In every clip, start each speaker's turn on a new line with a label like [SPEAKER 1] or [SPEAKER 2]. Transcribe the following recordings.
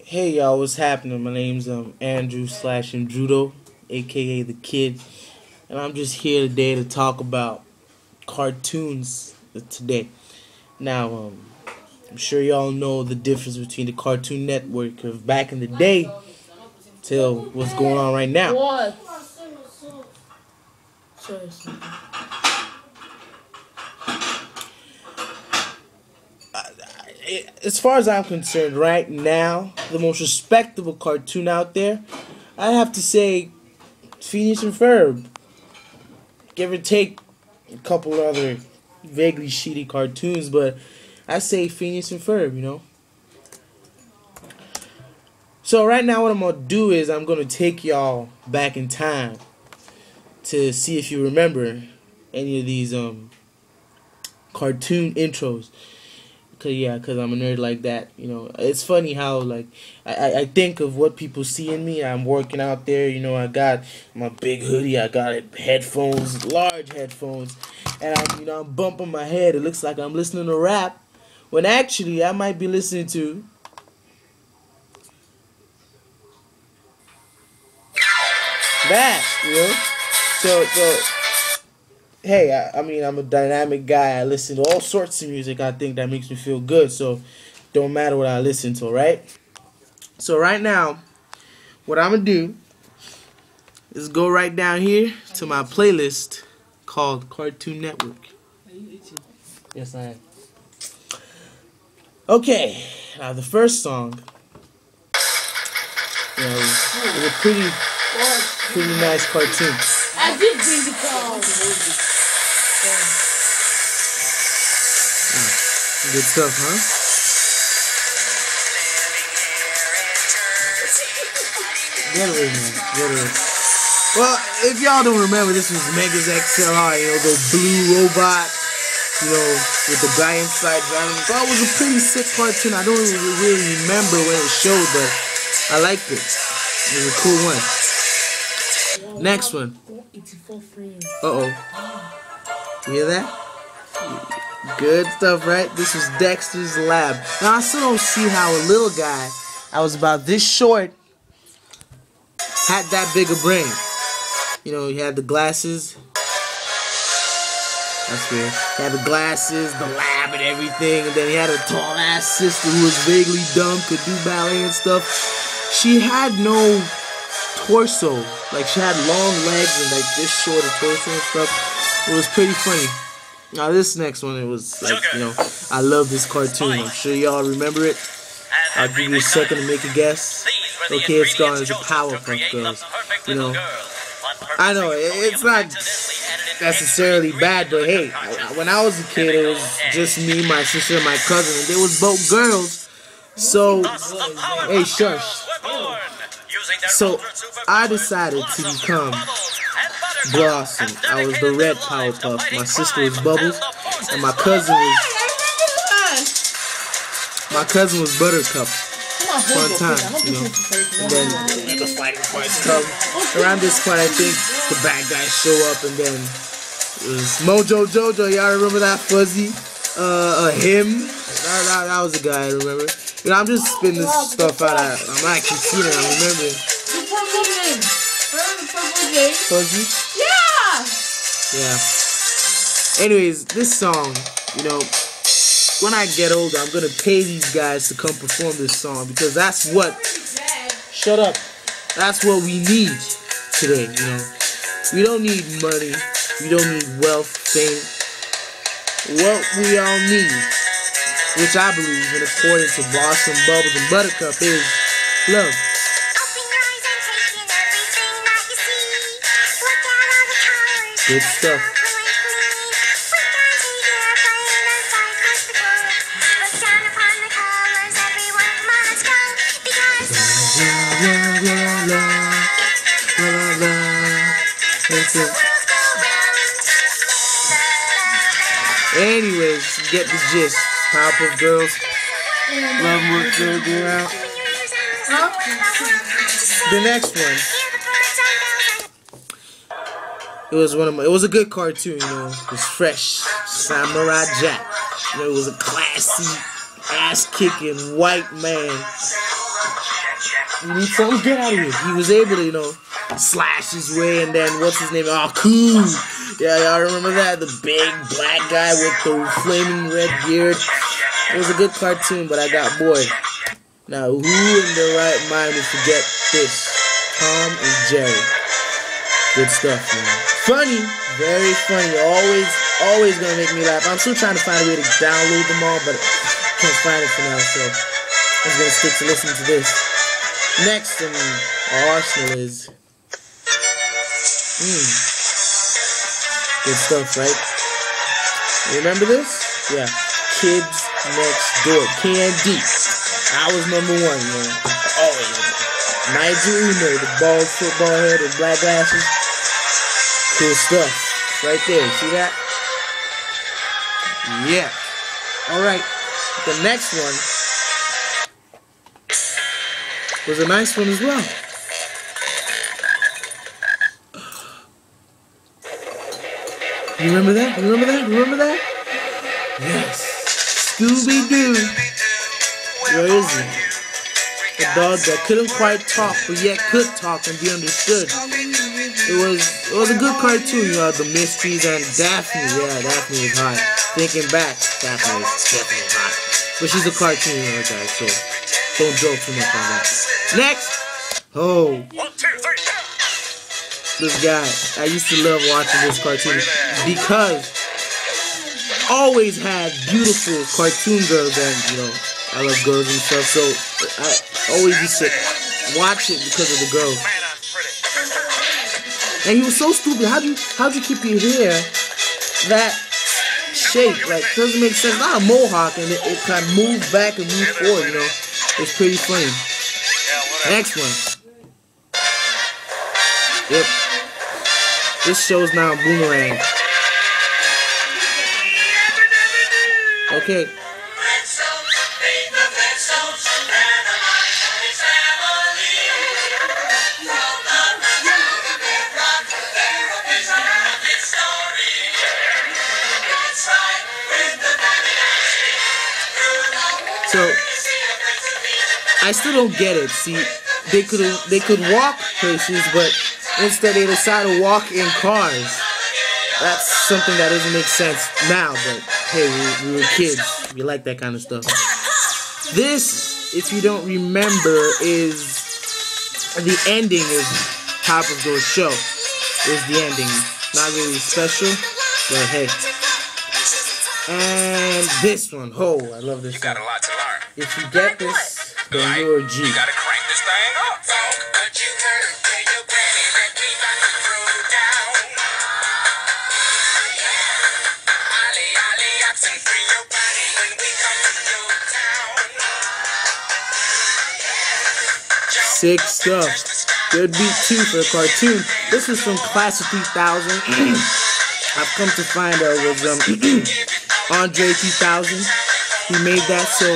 [SPEAKER 1] Hey y'all, what's happening? My name's Andrew slash Judo, aka the Kid, and I'm just here today to talk about cartoons today. Now, I'm sure y'all know the difference between the Cartoon Network of back in the day till what's going on right now.
[SPEAKER 2] What?
[SPEAKER 1] As far as I'm concerned, right now, the most respectable cartoon out there, I have to say, Phineas and Ferb. Give or take a couple other vaguely shitty cartoons, but I say Phineas and Ferb. So right now, what I'm gonna do is I'm gonna take y'all back in time to see if you remember any of these cartoon intros. Cause I'm a nerd like that. It's funny how I think of what people see in me. I'm working out there. I got my big hoodie. I got headphones, large headphones, and I'm bumping my head. It looks like I'm listening to rap, when actually I might be listening to that. So. Hey, I'm a dynamic guy. I listen to all sorts of music. I think that makes me feel good. So, don't matter what I listen to, right? So, right now, what I'm going to do is go right down here to my playlist called Cartoon Network.
[SPEAKER 2] Are you eating?
[SPEAKER 1] Yes, I am. Okay, now the first song is a pretty nice cartoon.
[SPEAKER 2] I did bring the call.
[SPEAKER 1] Good stuff, huh? Get away, man. Get away. Well, if y'all don't remember, this was Megas XLR, the blue robot, with the guy inside driving. I thought it was a pretty sick cartoon. I don't really remember when it showed, but I liked it. It was a cool one. Next one. Uh-oh. You hear that? Good stuff, right? This was Dexter's Lab. Now, I still don't see how a little guy, I was about this short, had that big a brain. He had the glasses. That's weird. He had the glasses, the lab, and everything. And then he had a tall-ass sister who was vaguely dumb, could do ballet and stuff. She had no torso. She had long legs and, this short of torso and stuff. It was pretty funny. Now this next one, it was I love this cartoon. I'm sure y'all remember it. I'll give you a second to make a guess. Okay, it's gone as a Powerpuff Girls. I know it's not necessarily bad, but hey, when I was a kid, it was just me, my sister, and my cousin, and they was both girls. So, hey, shush. So I decided to become Blossom. I was the red Powerpuff. My sister was Bubbles, and my cousin was Buttercup. Fun time, And then the fighting parts come. Around this point, I think the bad guys show up, and then it was Mojo Jojo. Y'all remember that fuzzy? Him. That was the guy I remember. I'm just spitting this stuff out. I'm actually seeing it. I'm remembering. Fuzzy? Yeah. Anyways, this song, when I get older, I'm gonna pay these guys to come perform this song, because that's what. Shut up. That's what we need today. We don't need money. We don't need wealth, fame. What we all need, which I believe, and according to Blossom, Bubbles, and Buttercup, is love. Good stuff. Anyways, get the gist. Powerpuff Girls. Love what girl get out. The next one. It was a good cartoon, It was fresh. Samurai Jack. It was a classy, ass-kicking white man You need something? Get out of here. He was able to, you know, slash his way, and then what's his name? Oh, cool. Yeah, y'all remember that? The big black guy with the flaming red beard. It was a good cartoon, but I got bored. Now, who in their right mind would forget this? Tom and Jerry. Good stuff, man. Funny, very funny. Always gonna make me laugh. I'm still trying to find a way to download them all, but I can't find it for now, so I'm just gonna stick to listening to this. Next on our Arsenal is good stuff, right? You remember this? Yeah. Kids Next Door. Candy. I was number one, man. Always. Nigel Uno, the bald football head with black glasses. Cool stuff. Right there. See that? Yeah. Alright. The next one was a nice one as well. You remember that? You remember that? You remember that? Yes. Scooby-Doo. Where is he? A dog that couldn't quite talk, but yet could talk and be understood. It was a good cartoon. You had the mysteries and Daphne. Yeah, Daphne was hot. Thinking back, Daphne was definitely hot. But she's a cartoon, you know, guys, so don't joke too much on that. Next! Oh. 1, 2, 3. This guy. I used to love watching this cartoon because always had beautiful cartoon girls, and you know, I love girls and stuff, so I always used to watch it because of the girls. And he was so stupid. How'd you keep your hair that shape? Like, doesn't make sense. Not a mohawk, and it kind of moved back and moved forward, you know. It's pretty funny. Next one. Yep. This show's now a Boomerang. Okay. So I still don't get it. See, they could walk places, but instead they decide to walk in cars. That's something that doesn't make sense now, but hey, we were kids. We like that kind of stuff. This, if you don't remember, is the ending of Papa's Show. Is the ending. Not really special, but hey. And this one, oh, I love this. You got a lot to learn. If you get this, then you're a G. You gotta crank this thing up. Sick stuff. Good beat too for a cartoon. This was from Class of 3000. I've come to find out it was Andre 2000. He made that, so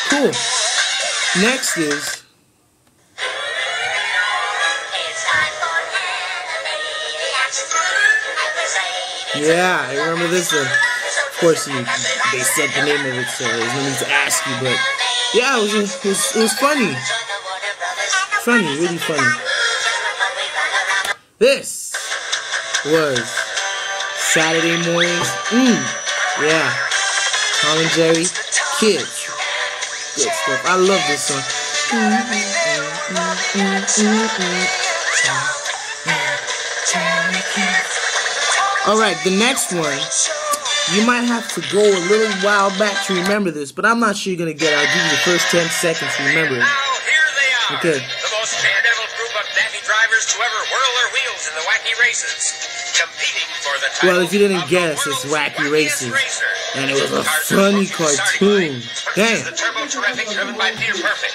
[SPEAKER 1] cool. Next is yeah, I remember this one. Of course, they said the name of it, so there's no need to ask you. But yeah, it was funny. Funny, really funny. This was Saturday mornings. Yeah. Tom and Jerry, kids. Good stuff. I love this song. Alright, the next one. You might have to go a little while back to remember this, but I'm not sure you're going to get it. I'll give you the first 10 seconds to remember it. Okay.
[SPEAKER 3] The most daredevil group of daffy drivers to ever whirl their wheels in the wacky races. Competing for the title.
[SPEAKER 1] Well, if you didn't guess, it's Wacky Races. And it was a funny cartoon. Damn.
[SPEAKER 3] The Turbo Terrific, driven by Peter Perfect.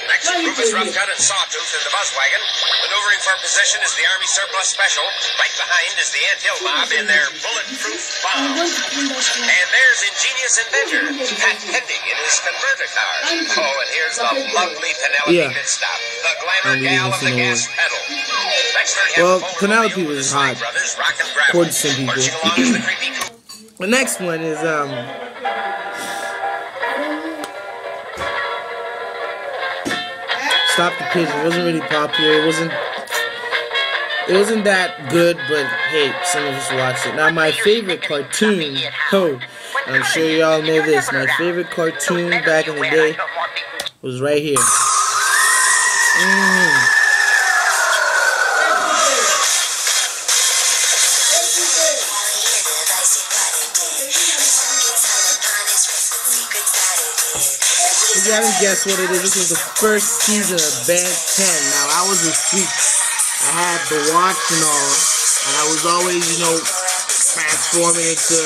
[SPEAKER 3] Next to Rufus Roughcut and Sawtooth in the Buzzwagon. Maneuvering for position is the Army Surplus Special. Right behind is the Anthill Mob in their bulletproof bomb. And there's Ingenious Inventor, Pat Pending in his converter car. Oh, and here's the lovely Penelope Midstop, the glamour gal of the gas pedal.
[SPEAKER 1] Well, Penelope was hot, according to some people. The next one is, Stop the Pigeon. It wasn't really popular. It wasn't that good, but hey, some of us watched it. Now my favorite cartoon, I'm sure y'all know this. My favorite cartoon back in the day was right here. If you haven't guessed what it is, this was the first season of Ben 10. Now, I was asleep. I had the watch and all, and I was always, transforming into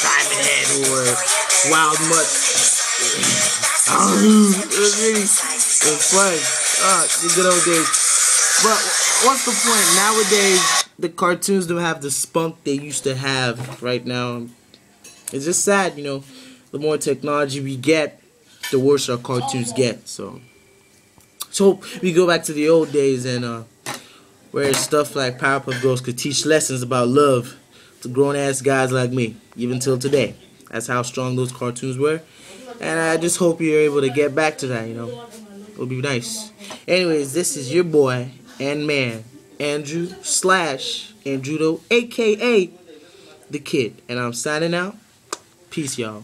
[SPEAKER 1] Diamond Head or Wild Mutt. It was fun. The good old days. But what's the point? Nowadays, the cartoons don't have the spunk they used to have right now. It's just sad, the more technology we get, the worse our cartoons get. So we go back to the old days and where stuff like Powerpuff Girls could teach lessons about love to grown-ass guys like me, even till today. That's how strong those cartoons were. And I just hope you're able to get back to that, It'll be nice. Anyways, this is your boy and man, Andrew / Andrudo, a.k.a. The Kid. And I'm signing out. Peace, y'all.